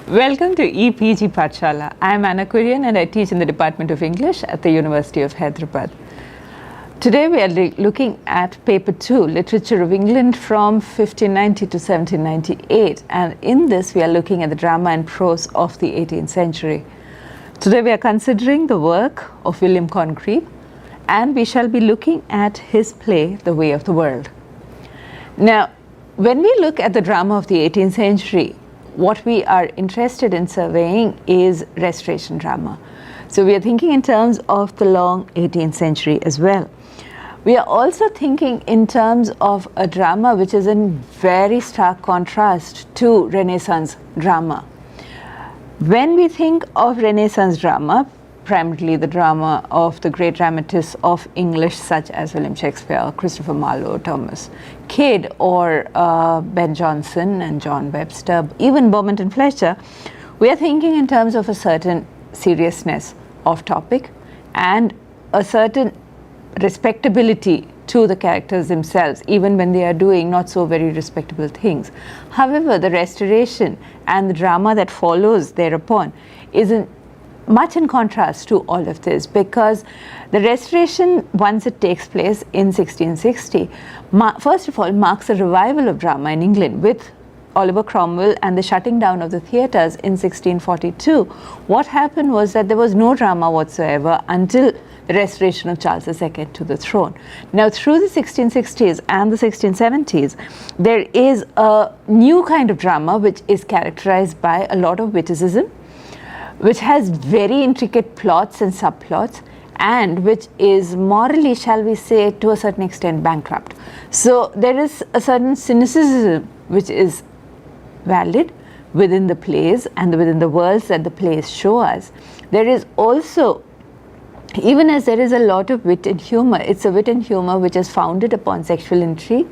Welcome to EPG Pathshala. I am Anna Kurian and I teach in the Department of English at the University of Hyderabad. Today we are looking at Paper 2, Literature of England from 1590 to 1798, and in this we are looking at the drama and prose of the 18th century. Today we are considering the work of William Congreve, and we shall be looking at his play The Way of the World. Now, when we look at the drama of the 18th century, what we are interested in surveying is Restoration drama. So we are thinking in terms of the long 18th century as well. We are also thinking in terms of a drama which is in very stark contrast to Renaissance drama. When we think of Renaissance drama, primarily the drama of the great dramatists of English such as William Shakespeare, Christopher Marlowe, Thomas Kidd, or Ben Jonson and John Webster, even Beaumont and Fletcher, we are thinking in terms of a certain seriousness of topic and a certain respectability to the characters themselves, even when they are doing not so very respectable things. However, the Restoration and the drama that follows thereupon is much in contrast to all of this, because the Restoration, once it takes place in 1660, first of all marks a revival of drama in England with Oliver Cromwell and the shutting down of the theatres in 1642. What happened was that there was no drama whatsoever until the restoration of Charles II to the throne. Now, through the 1660s and the 1670s, there is a new kind of drama which is characterized by a lot of witticism, which has very intricate plots and subplots, and which is morally, shall we say, to a certain extent bankrupt. So there is a certain cynicism which is valid within the plays and within the worlds that the plays show us. There is also, even as there is a lot of wit and humor, it's a wit and humor which is founded upon sexual intrigue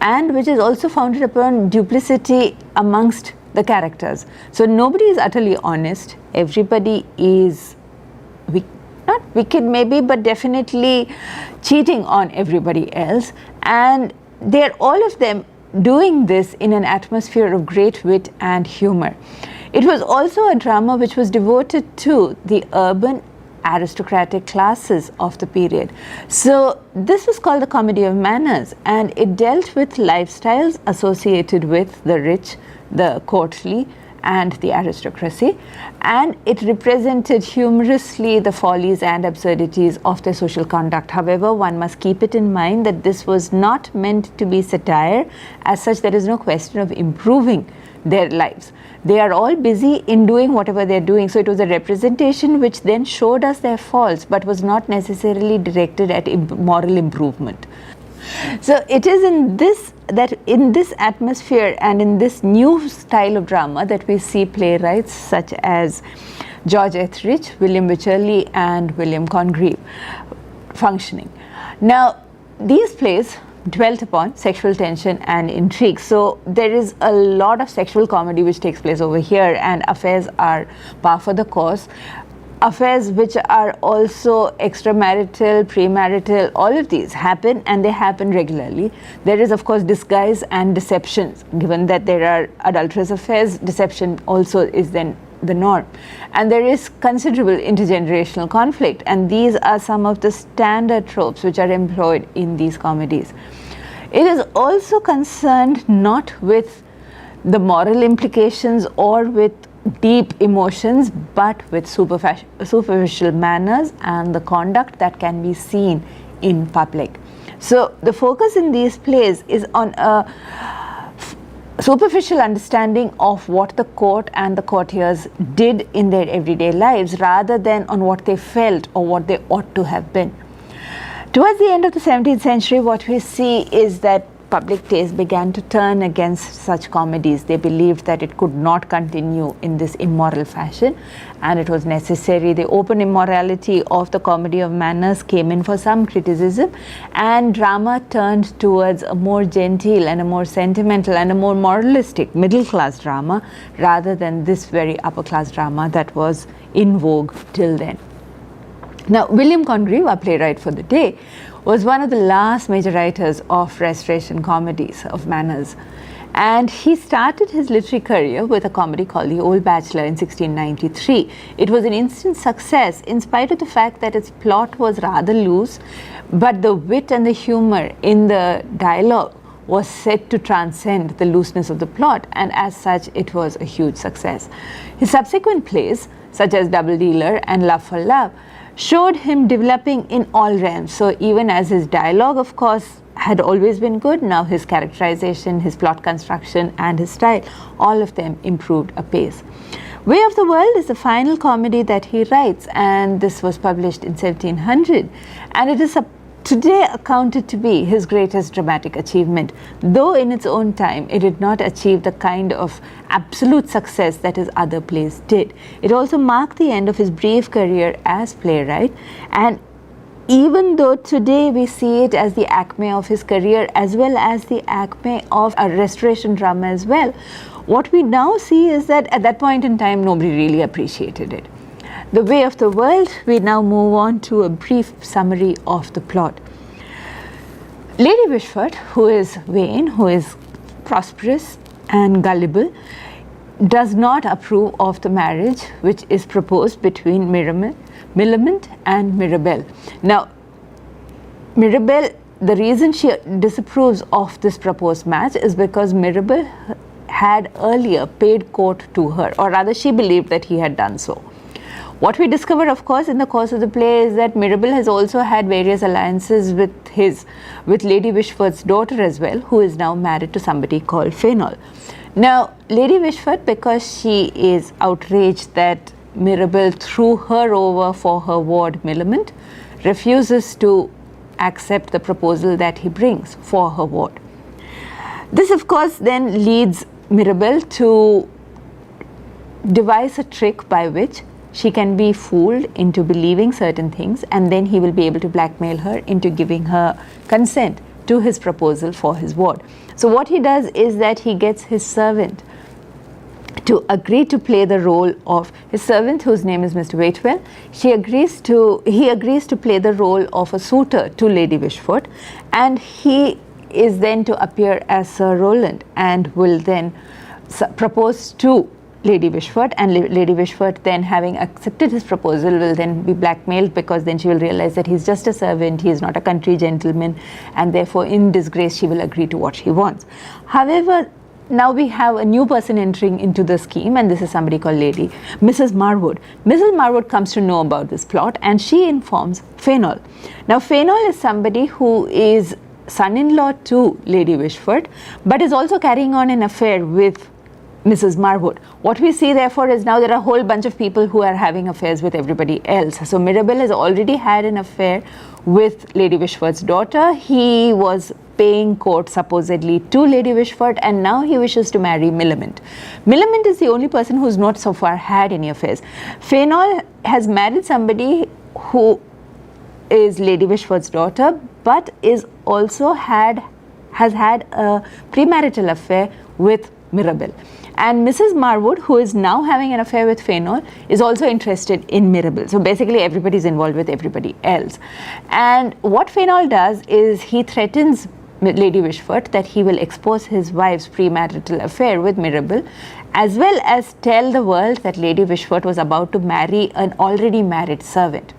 and which is also founded upon duplicity amongst the characters. So nobody is utterly honest. Everybody is not wicked maybe, but definitely cheating on everybody else. And they're all of them doing this in an atmosphere of great wit and humor. It was also a drama which was devoted to the urban aristocratic classes of the period. So this was called the Comedy of Manners, and it dealt with lifestyles associated with the rich, the courtly, and the aristocracy, and it represented humorously the follies and absurdities of their social conduct. However, one must keep it in mind that this was not meant to be satire. As such, there is no question of improving their lives. They are all busy in doing whatever they're doing. So it was a representation which then showed us their faults, but was not necessarily directed at moral improvement. So it is in this atmosphere and in this new style of drama that we see playwrights such as George Etheridge, William Wycherley, and William Congreve functioning. Now, these plays dwelt upon sexual tension and intrigue. So there is a lot of sexual comedy which takes place over here, and affairs are par for the course. Affairs which are also extramarital, premarital, all of these happen, and they happen regularly. There is, of course, disguise and deception. Given that there are adulterous affairs, deception also is then the norm. And there is considerable intergenerational conflict, and these are some of the standard tropes which are employed in these comedies. It is also concerned not with the moral implications or with deep emotions, but with superficial manners and the conduct that can be seen in public. So the focus in these plays is on a superficial understanding of what the court and the courtiers did in their everyday lives, rather than on what they felt or what they ought to have been. Towards the end of the 17th century, what we see is that public taste began to turn against such comedies. They believed that it could not continue in this immoral fashion, and it was necessary. The open immorality of the Comedy of Manners came in for some criticism, and drama turned towards a more genteel and a more sentimental and a more moralistic middle class drama, rather than this very upper class drama that was in vogue till then. Now, William Congreve, our playwright for the day, was one of the last major writers of Restoration comedies of manners. And he started his literary career with a comedy called The Old Bachelor in 1693. It was an instant success in spite of the fact that its plot was rather loose, but the wit and the humor in the dialogue was said to transcend the looseness of the plot, and as such it was a huge success. His subsequent plays, such as Double Dealer and Love for Love, showed him developing in all realms. So even as his dialogue, of course, had always been good, now his characterization, his plot construction and his style, all of them improved apace. Way of the World is the final comedy that he writes, and this was published in 1700, and it is today accounted to be his greatest dramatic achievement, though in its own time it did not achieve the kind of absolute success that his other plays did. It also marked the end of his brief career as playwright, and even though today we see it as the acme of his career as well as the acme of a restoration drama as well, what we now see is that at that point in time nobody really appreciated it. The Way of the World, we now move on to a brief summary of the plot. Lady Fishford, who is vain, who is prosperous and gullible, does not approve of the marriage which is proposed between Millamant and Mirabell. Now, Mirabell, the reason she disapproves of this proposed match is because Mirabell had earlier paid court to her, or rather she believed that he had done so. What we discover, of course, in the course of the play is that Mirabell has also had various alliances with Lady Wishford's daughter as well, who is now married to somebody called Fenol. Now, Lady Wishford, because she is outraged that Mirabell threw her over for her ward Millamant, refuses to accept the proposal that he brings for her ward. This, of course, then leads Mirabell to devise a trick by which she can be fooled into believing certain things, and then he will be able to blackmail her into giving her consent to his proposal for his ward. So what he does is that he gets his servant to agree to play the role of his servant, whose name is Mr. Waitwell. He agrees to play the role of a suitor to Lady Wishford, and he is then to appear as Sir Rowland and will then propose to Lady Wishford, and Lady Wishford, then having accepted his proposal, will then be blackmailed, because then she will realize that he's just a servant, he is not a country gentleman, and therefore in disgrace she will agree to what she wants. However, now we have a new person entering into the scheme, and this is somebody called Mrs. Marvot. Mrs. Marvot comes to know about this plot, and she informs Fenol. Now Fenol is somebody who is son-in-law to Lady Wishford, but is also carrying on an affair with Mrs. Marvot. What we see therefore is now there are a whole bunch of people who are having affairs with everybody else. So Mirabell has already had an affair with Lady Wishford's daughter. He was paying court supposedly to Lady Wishford, and now he wishes to marry Millamant. Millamant is the only person who's not so far had any affairs. Fenol has married somebody who is Lady Wishford's daughter, but is also has had a premarital affair with Mirabell. And Mrs. Marvot, who is now having an affair with Fenol, is also interested in Mirabell. So basically everybody is involved with everybody else. And what Fenol does is he threatens Lady Wishford that he will expose his wife's premarital affair with Mirabell, as well as tell the world that Lady Wishford was about to marry an already married servant.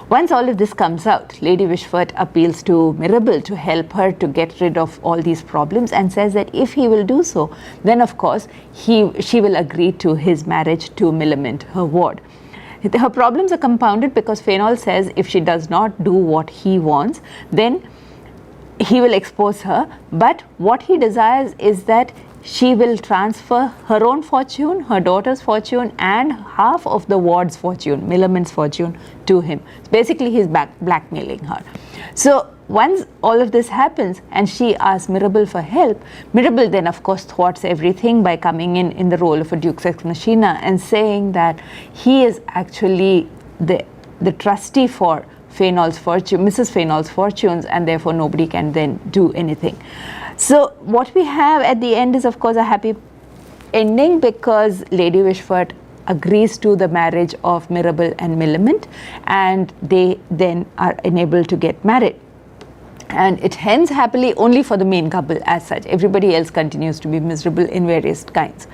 Once all of this comes out, Lady Wishford appeals to Mirabell to help her to get rid of all these problems, and says that if he will do so, then of course she will agree to his marriage to Millamant, her ward. Her problems are compounded because Fenol says if she does not do what he wants, then he will expose her, but what he desires is that she will transfer her own fortune, her daughter's fortune, and half of the ward's fortune, Millamant's fortune, to him. So basically he's blackmailing her. So once all of this happens and she asks Mirabell for help, Mirabell then of course thwarts everything by coming in the role of a Duke's ex machina and saying that he is actually the trustee for Fenol's fortune, Mrs. Fenol's fortunes, and therefore nobody can then do anything. So what we have at the end is of course a happy ending, because Lady Wishford agrees to the marriage of Mirabell and Millamant, and they then are enabled to get married. And it ends happily only for the main couple as such. Everybody else continues to be miserable in various kinds.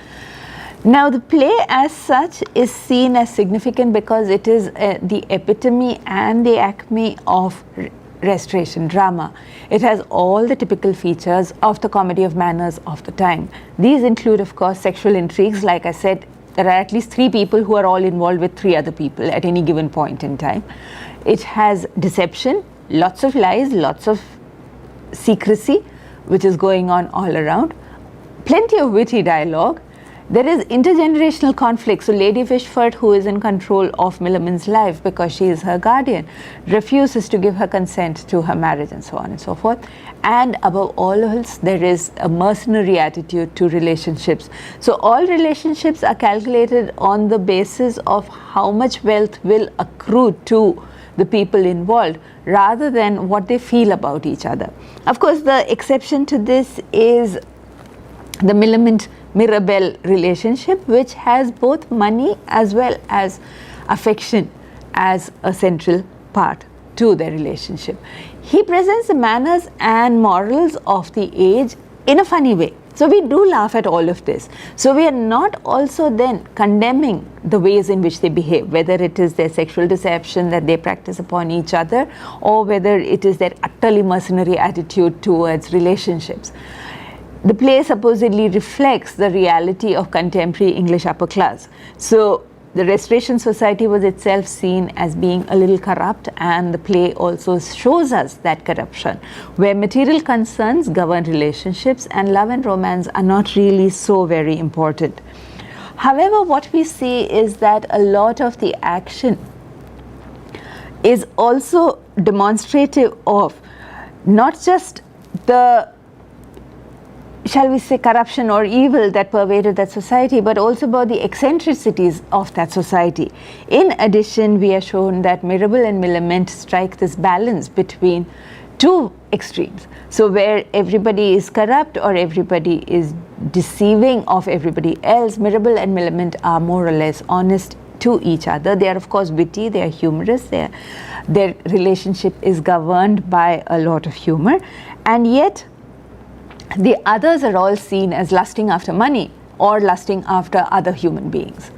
Now, the play as such is seen as significant because it is the epitome and the acme of Restoration drama. It has all the typical features of the comedy of manners of the time. These include, of course, sexual intrigues. Like I said, there are at least 3 people who are all involved with 3 other people at any given point in time. It has deception, lots of lies, lots of secrecy, which is going on all around, plenty of witty dialogue. There is intergenerational conflict. So Lady Fishford, who is in control of Milliman's life because she is her guardian, refuses to give her consent to her marriage and so on and so forth. And above all else, there is a mercenary attitude to relationships. So all relationships are calculated on the basis of how much wealth will accrue to the people involved rather than what they feel about each other. Of course, the exception to this is the Millamant-Mirabell relationship, which has both money as well as affection as a central part to their relationship. He presents the manners and morals of the age in a funny way. So we do laugh at all of this. So we are not also then condemning the ways in which they behave, whether it is their sexual deception that they practice upon each other, or whether it is their utterly mercenary attitude towards relationships. The play supposedly reflects the reality of contemporary English upper class. So the Restoration Society was itself seen as being a little corrupt, and the play also shows us that corruption, where material concerns govern relationships and love and romance are not really so very important. However, what we see is that a lot of the action is also demonstrative of not just the, shall we say, corruption or evil that pervaded that society, but also about the eccentricities of that society. In addition, we are shown that Mirabell and Millamant strike this balance between 2 extremes. So where everybody is corrupt or everybody is deceiving of everybody else, Mirabell and Millamant are more or less honest to each other. They are, of course, witty, they are humorous, their relationship is governed by a lot of humor, and yet the others are all seen as lusting after money or lusting after other human beings.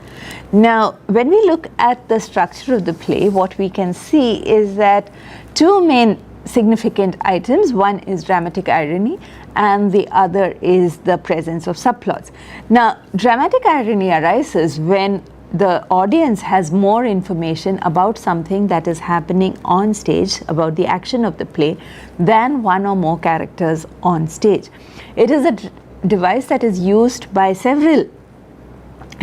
Now, when we look at the structure of the play, what we can see is that 2 main significant items, one is dramatic irony and the other is the presence of subplots. Now, dramatic irony arises when the audience has more information about something that is happening on stage, about the action of the play, than one or more characters on stage. It is a device that is used by several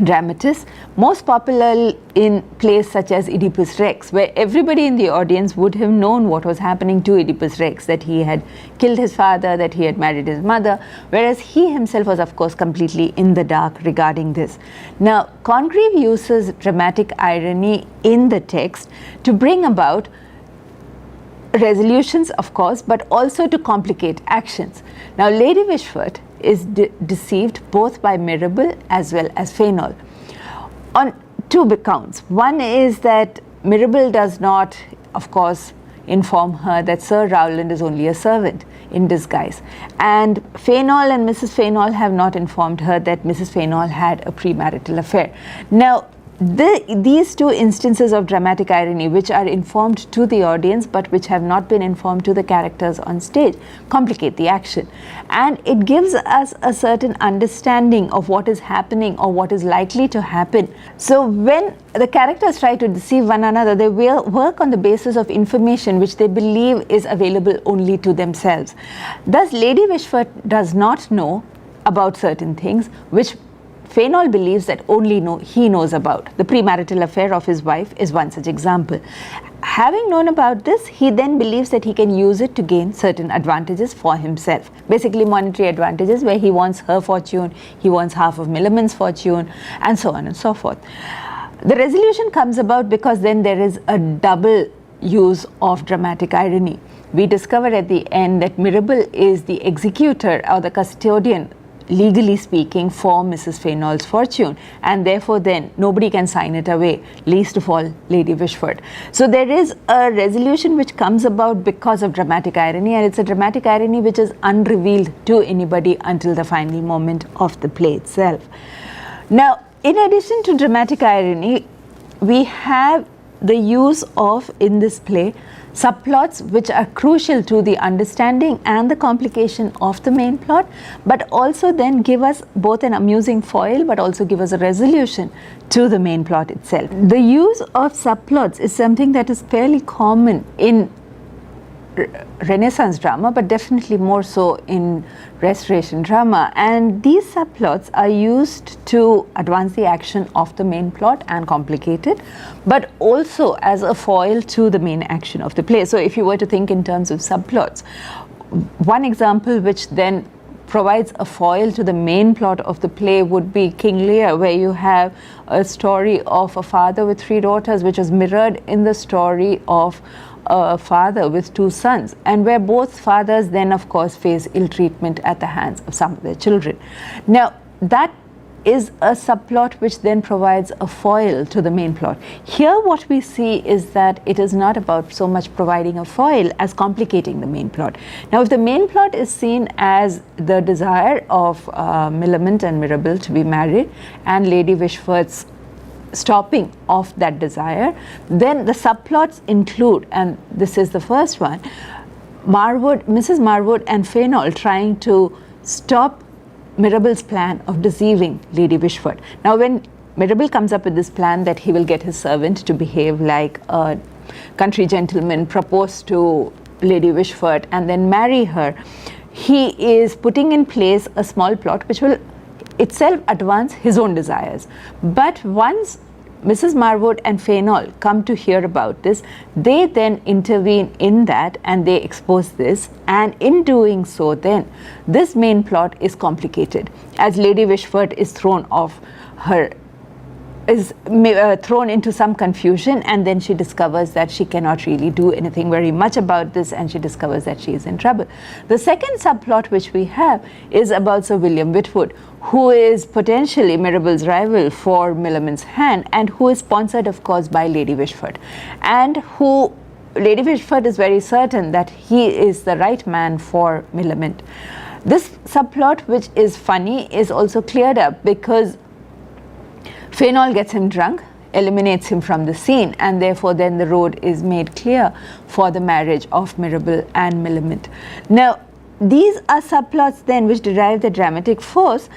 dramatists, most popular in plays such as Oedipus Rex, where everybody in the audience would have known what was happening to Oedipus Rex, that he had killed his father, that he had married his mother, whereas he himself was, of course, completely in the dark regarding this. Now, Congreve uses dramatic irony in the text to bring about resolutions, of course, but also to complicate actions. Now, Lady Fishford is deceived both by Mirabell as well as Fenol on 2 accounts. One is that Mirabell does not, of course, inform her that Sir Rowland is only a servant in disguise, and Fenol and Mrs. Fenol have not informed her that Mrs. Fenol had a premarital affair. Now, these 2 instances of dramatic irony, which are informed to the audience but which have not been informed to the characters on stage, complicate the action, and it gives us a certain understanding of what is happening or what is likely to happen. So when the characters try to deceive one another, they will work on the basis of information which they believe is available only to themselves. Thus, Lady Fishford does not know about certain things which Fenol believes that only he knows about. The premarital affair of his wife is one such example. Having known about this, he then believes that he can use it to gain certain advantages for himself. Basically monetary advantages, where he wants her fortune, he wants half of Millamant's fortune, and so on and so forth. The resolution comes about because then there is a double use of dramatic irony. We discover at the end that Mirabell is the executor or the custodian legally speaking, for Mrs. Fenol's fortune, and therefore then nobody can sign it away, least of all Lady Fishford. So there is a resolution which comes about because of dramatic irony, and it's a dramatic irony which is unrevealed to anybody until the final moment of the play itself. Now, in addition to dramatic irony, we have the use of, in this play, subplots which are crucial to the understanding and the complication of the main plot, but also then give us both an amusing foil but also give us a resolution to the main plot itself. The use of subplots is something that is fairly common in Renaissance drama, but definitely more so in Restoration drama, and these subplots are used to advance the action of the main plot and complicate it, but also as a foil to the main action of the play. So if you were to think in terms of subplots, one example which then provides a foil to the main plot of the play would be King Lear, where you have a story of a father with 3 daughters, which is mirrored in the story of a father with 2 sons, and where both fathers then of course face ill treatment at the hands of some of their children. Now that is a subplot which then provides a foil to the main plot. Here what we see is that it is not about so much providing a foil as complicating the main plot. Now if the main plot is seen as the desire of Millamant and Mirabell to be married and Lady Wishford's stopping of that desire, then the subplots include, and this is the first one, Mrs. Marvot and Fenol trying to stop Mirabell's plan of deceiving Lady Wishford. Now when Mirabell comes up with this plan that he will get his servant to behave like a country gentleman, propose to Lady Wishford and then marry her, he is putting in place a small plot which will itself advance his own desires. But once Mrs. Marvot and Fenol come to hear about this, they then intervene in that and they expose this, and in doing so then this main plot is complicated as Lady Wishford is thrown off her, is thrown into some confusion, and then she discovers that she cannot really do anything very much about this, and she discovers that she is in trouble. The second subplot which we have is about Sir William Whitford, who is potentially Mirabell's rival for Millamant's hand, and who is sponsored of course by Lady Fishford, and who Lady Fishford is very certain that he is the right man for Millamant. This subplot, which is funny, is also cleared up because Fenol gets him drunk, eliminates him from the scene, and therefore then the road is made clear for the marriage of Mirabell and Millamant. Now these are subplots then which derive the dramatic force,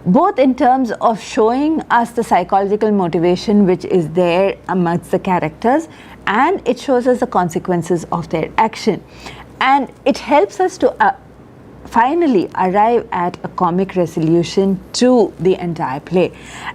both in terms of showing us the psychological motivation which is there amongst the characters, and it shows us the consequences of their action, and it helps us to finally arrive at a comic resolution to the entire play.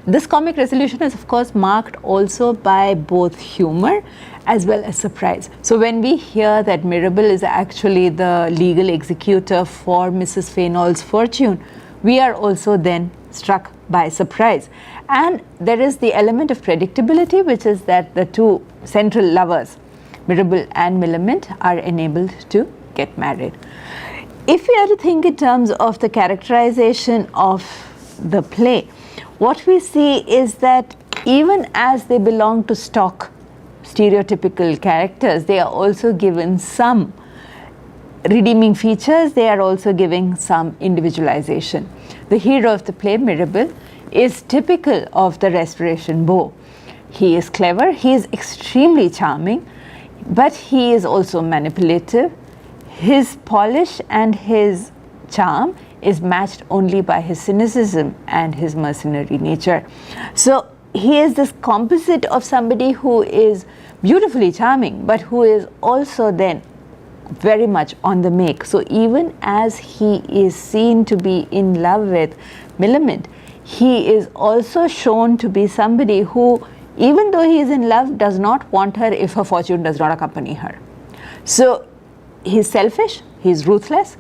This comic resolution is of course marked also by both humor as well as surprise. So when we hear that Mirabell is actually the legal executor for Mrs. Fenol's fortune, we are also then struck by surprise. And there is the element of predictability, which is that the 2 central lovers, Mirabell and Millamant, are enabled to get married. If we are to think in terms of the characterization of the play, what we see is that even as they belong to stock stereotypical characters, they are also given some redeeming features, they are also giving some individualization. The hero of the play, Mirabell, is typical of the Restoration beau. He is clever, he is extremely charming, but he is also manipulative. His polish and his charm is matched only by his cynicism and his mercenary nature. So he is this composite of somebody who is beautifully charming, but who is also then very much on the make. So even as he is seen to be in love with Millamant, he is also shown to be somebody who, even though he is in love, does not want her if her fortune does not accompany her. So he is selfish, he is ruthless,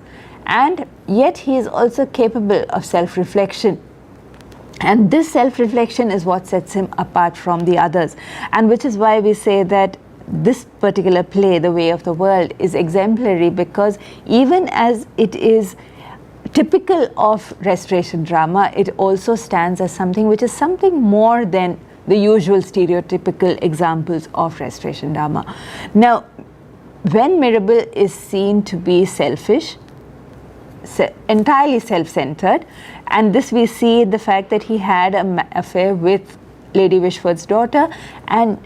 and yet he is also capable of self-reflection. And this self-reflection is what sets him apart from the others, and which is why we say that this particular play, The Way of the World, is exemplary, because even as it is typical of Restoration drama, it also stands as something which is something more than the usual stereotypical examples of Restoration drama. Now, when Mirabell is seen to be selfish, entirely self-centered, and this we see in the fact that he had an affair with Lady Fishford's daughter and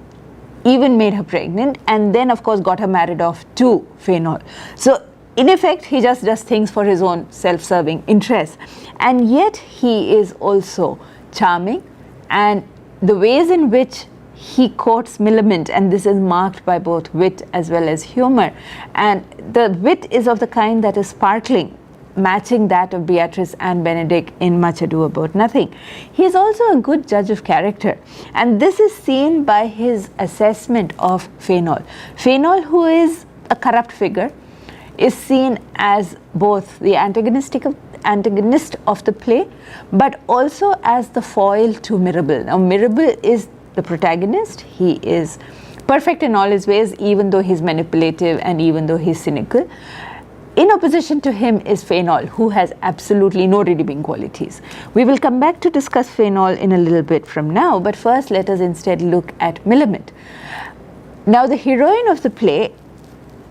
even made her pregnant, and then of course got her married off to Fenol. So in effect, he just does things for his own self-serving interests, and yet he is also charming, and the ways in which he quotes Millamant, and this is marked by both wit as well as humor, and the wit is of the kind that is sparkling, matching that of Beatrice and Benedict in Much Ado About Nothing. He is also a good judge of character, and this is seen by his assessment of Fenol. Fenol, who is a corrupt figure, is seen as both the antagonist of the play, but also as the foil to Mirabell. Now, Mirabell is the protagonist. He is perfect in all his ways, even though he's manipulative and even though he's cynical. In opposition to him is Fenol, who has absolutely no redeeming qualities. We will come back to discuss Fenol in a little bit from now, but first let us instead look at Millamant. Now, the heroine of the play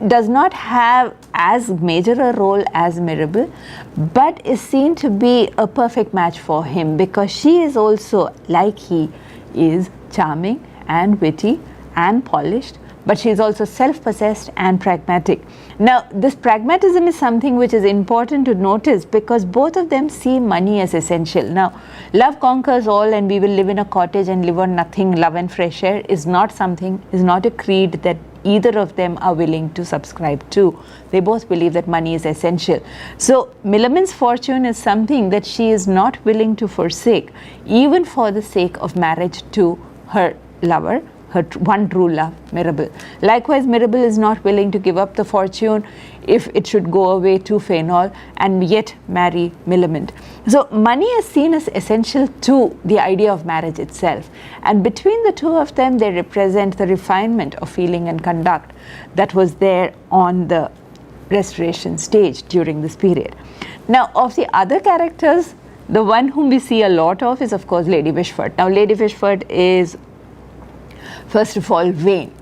does not have as major a role as Mirabell, but is seen to be a perfect match for him because she is also, like he is, charming and witty and polished, but she is also self-possessed and pragmatic. Now, this pragmatism is something which is important to notice because both of them see money as essential. Now, love conquers all and we will live in a cottage and live on nothing, love and fresh air is not a creed that either of them are willing to subscribe to. They both believe that money is essential. So, Millamant's fortune is something that she is not willing to forsake, even for the sake of marriage to her lover, her one true love, Mirabell. Likewise, Mirabell is not willing to give up the fortune if it should go away to Fenol and yet marry Millamant. So money is seen as essential to the idea of marriage itself, and between the two of them they represent the refinement of feeling and conduct that was there on the Restoration stage during this period. Now, of the other characters, the one whom we see a lot of is of course Lady Fishford. Now, Lady Fishford is first of all vain.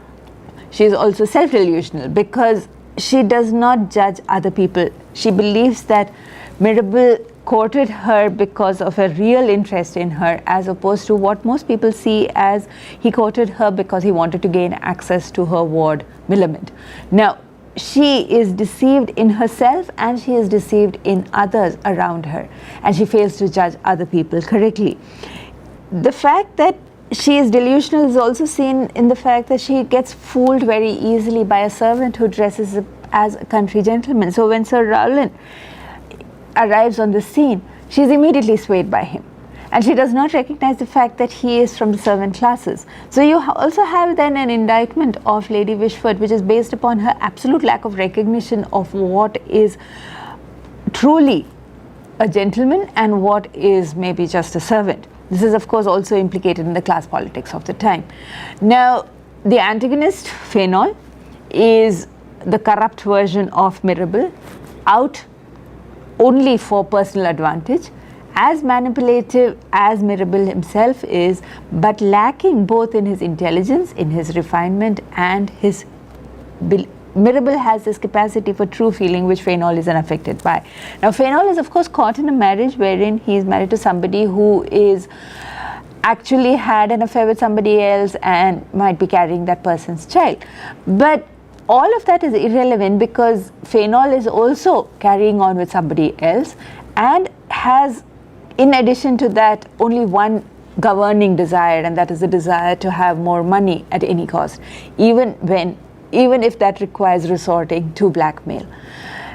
She is also self-delusional because she does not judge other people. She believes that Mirabell courted her because of a real interest in her, as opposed to what most people see as he courted her because he wanted to gain access to her ward Millamant. Now, she is deceived in herself and she is deceived in others around her, and she fails to judge other people correctly. The fact that she is delusional is also seen in the fact that she gets fooled very easily by a servant who dresses as a country gentleman. So when Sir Rowland arrives on the scene, she is immediately swayed by him, and she does not recognize the fact that he is from the servant classes. So you also have then an indictment of Lady Fishford, which is based upon her absolute lack of recognition of what is truly a gentleman and what is maybe just a servant. This is of course also implicated in the class politics of the time. Now, the antagonist, Fenol, is the corrupt version of Mirabell, out only for personal advantage, as manipulative as Mirabell himself is, but lacking both in his intelligence, in his refinement, and his Mirabell has this capacity for true feeling which Fenol is unaffected by. Now, Fenol is of course caught in a marriage wherein he is married to somebody who is actually had an affair with somebody else and might be carrying that person's child. But all of that is irrelevant because Fenol is also carrying on with somebody else and has, in addition to that, only one governing desire, and that is the desire to have more money at any cost, even if that requires resorting to blackmail.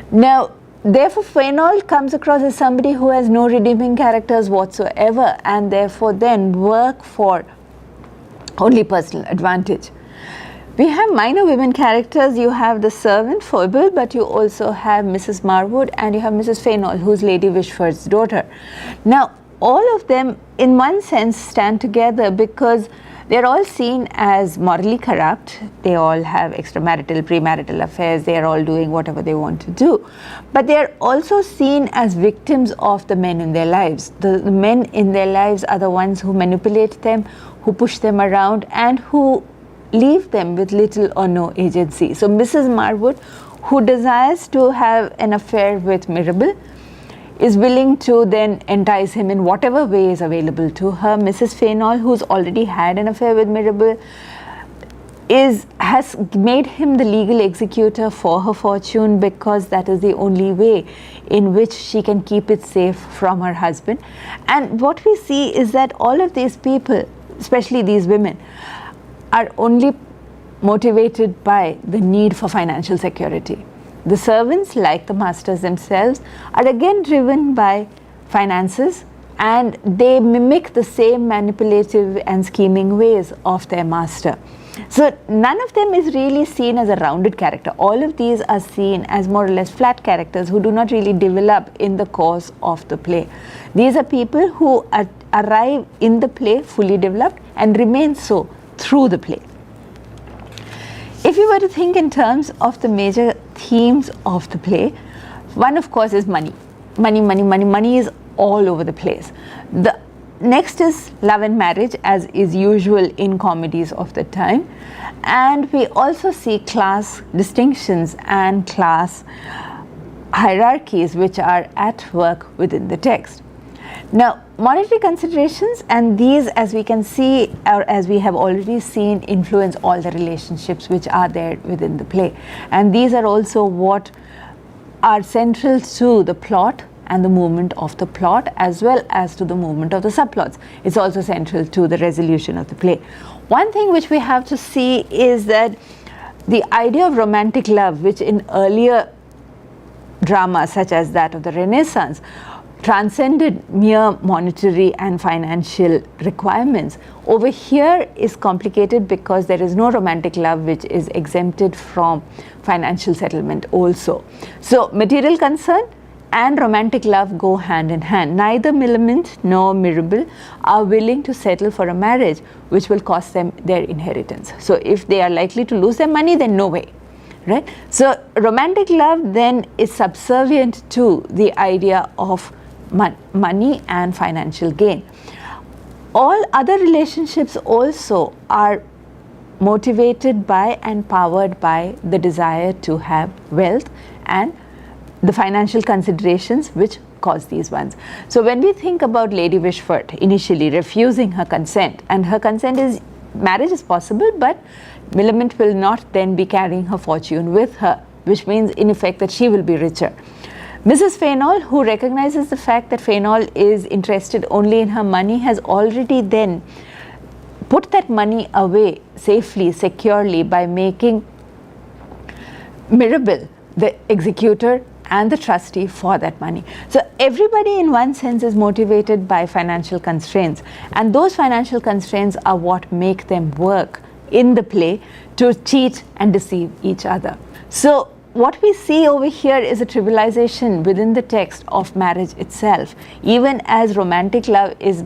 Now, therefore, Fenol comes across as somebody who has no redeeming characters whatsoever, and therefore then work for only personal advantage. We have minor women characters. You have the servant Foible, but you also have Mrs. Marvot and you have Mrs. Fenol, who's Lady Fishford's daughter. Now, all of them in one sense stand together because They're all seen as morally corrupt. They all have extramarital, premarital affairs. They are all doing whatever they want to do. But they're also seen as victims of the men in their lives. The men in their lives are the ones who manipulate them, who push them around, and who leave them with little or no agency. So Mrs. Marvot, who desires to have an affair with Mirabell, is willing to then entice him in whatever way is available to her. Mrs. Fenol, who's already had an affair with Mirabell, has made him the legal executor for her fortune, because that is the only way in which she can keep it safe from her husband. And what we see is that all of these people, especially these women, are only motivated by the need for financial security. The servants, like the masters themselves, are again driven by finances, and they mimic the same manipulative and scheming ways of their master. So none of them is really seen as a rounded character. All of these are seen as more or less flat characters who do not really develop in the course of the play. These are people who arrive in the play fully developed and remain so through the play. If you were to think in terms of the major themes of the play, one of course is money. Money is all over the place. The next is love and marriage, as is usual in comedies of the time. And we also see class distinctions and class hierarchies which are at work within the text. Now, monetary considerations, and these, as we can see, or as we have already seen, influence all the relationships which are there within the play. And these are also what are central to the plot and the movement of the plot, as well as to the movement of the subplots. It's also central to the resolution of the play. One thing which we have to see is that the idea of romantic love, which in earlier dramas such as that of the Renaissance transcended mere monetary and financial requirements, over here is complicated because there is no romantic love which is exempted from financial settlement also. So material concern and romantic love go hand in hand. Neither Millamant nor Mirabell are willing to settle for a marriage which will cost them their inheritance. So if they are likely to lose their money, then no way. Right? So romantic love then is subservient to the idea of money and financial gain. All other relationships also are motivated by and powered by the desire to have wealth and the financial considerations which cause these ones. So when we think about Lady Fishford initially refusing her consent, and her consent is marriage is possible, but Millamant will not then be carrying her fortune with her, which means in effect that she will be richer. Mrs. Fenol, who recognizes the fact that Fenol is interested only in her money, has already then put that money away safely, securely, by making Mirabell the executor and the trustee for that money. So everybody in one sense is motivated by financial constraints, and those financial constraints are what make them work in the play to cheat and deceive each other. So what we see over here is a trivialization within the text of marriage itself, even as romantic love is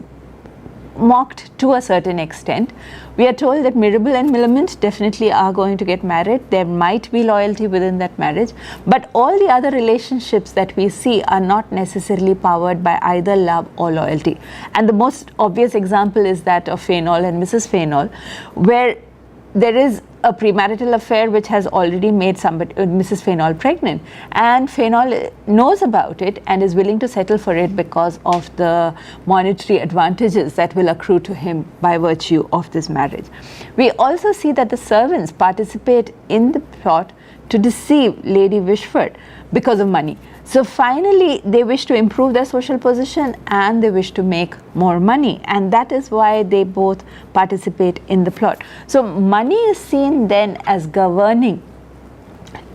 mocked to a certain extent. We are told that Mirabell and Millamant definitely are going to get married. There might be loyalty within that marriage, but all the other relationships that we see are not necessarily powered by either love or loyalty. And the most obvious example is that of Fenol and Mrs. Fenol, where there is a premarital affair which has already made Mrs. Fenol pregnant, and Fenol knows about it and is willing to settle for it because of the monetary advantages that will accrue to him by virtue of this marriage. We also see that the servants participate in the plot to deceive Lady Fishford because of money. So finally they wish to improve their social position and they wish to make more money, and that is why they both participate in the plot. So money is seen then as governing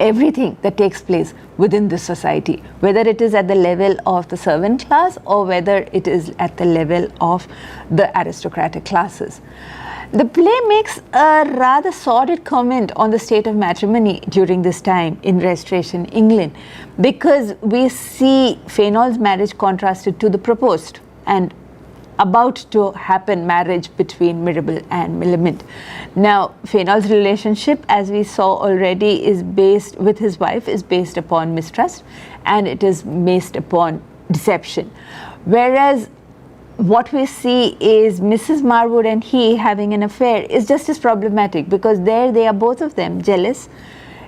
everything that takes place within this society, whether it is at the level of the servant class or whether it is at the level of the aristocratic classes. The play makes a rather sordid comment on the state of matrimony during this time in Restoration England, because we see Fenol's marriage contrasted to the proposed, and about to happen marriage between Mirabell and Millamant. Now, Fenol's relationship, as we saw already, is based with his wife, is based upon mistrust, and it is based upon deception. Whereas what we see is Mrs. Marvot and he having an affair is just as problematic, because there they are both of them jealous.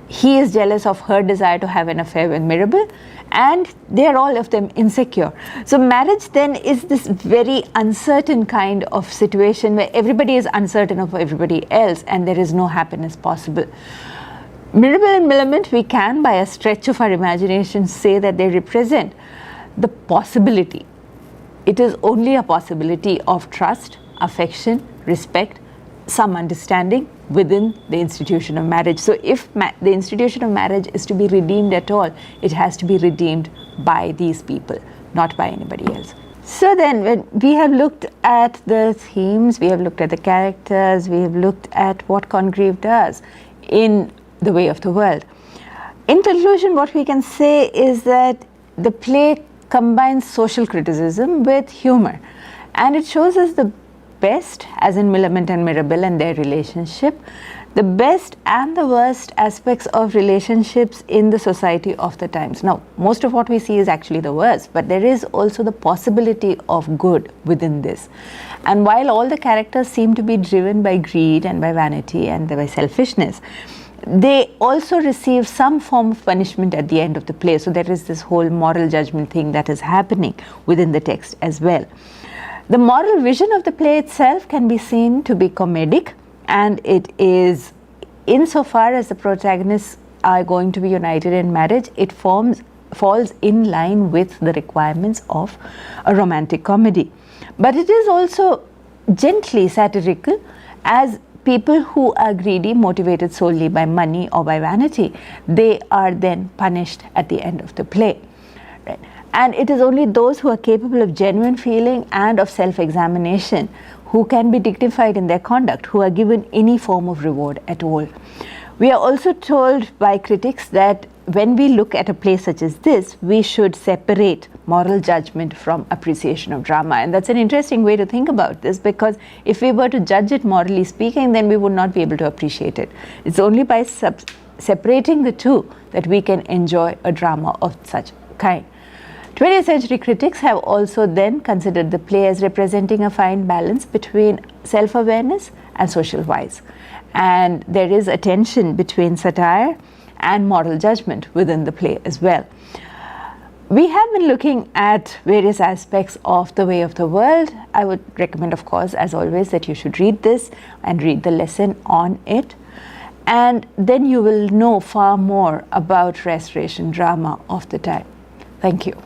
He is jealous of her desire to have an affair with Mirabell, and they are all of them insecure. So marriage then is this very uncertain kind of situation where everybody is uncertain of everybody else and there is no happiness possible. Mirabell and Millamant, we can, by a stretch of our imagination, say that they represent the possibility. It is only a possibility of trust, affection, respect, some understanding within the institution of marriage. So if the institution of marriage is to be redeemed at all, it has to be redeemed by these people, not by anybody else. So then, when we have looked at the themes, we have looked at the characters, we have looked at what Congreve does in The Way of the World. In conclusion, what we can say is that the play combines social criticism with humor, and it shows us the best, as in Millamant and Mirabell and their relationship, the best and the worst aspects of relationships in the society of the times. Now, most of what we see is actually the worst, but there is also the possibility of good within this. And while all the characters seem to be driven by greed and by vanity and by selfishness, they also receive some form of punishment at the end of the play. So there is this whole moral judgment thing that is happening within the text as well. The moral vision of the play itself can be seen to be comedic, and it is, insofar as the protagonists are going to be united in marriage, it falls in line with the requirements of a romantic comedy. But it is also gently satirical, as people who are greedy, motivated solely by money or by vanity, they are then punished at the end of the play. Right? And it is only those who are capable of genuine feeling and of self-examination who can be dignified in their conduct, who are given any form of reward at all. We are also told by critics that when we look at a play such as this, we should separate moral judgment from appreciation of drama. And that's an interesting way to think about this, because if we were to judge it morally speaking, then we would not be able to appreciate it. It's only by separating the two that we can enjoy a drama of such kind. 20th century critics have also then considered the play as representing a fine balance between self-awareness and social wise. And there is a tension between satire and moral judgment within the play as well. We have been looking at various aspects of The Way of the World. I would recommend, of course, as always, that you should read this and read the lesson on it. And then you will know far more about Restoration drama of the time. Thank you.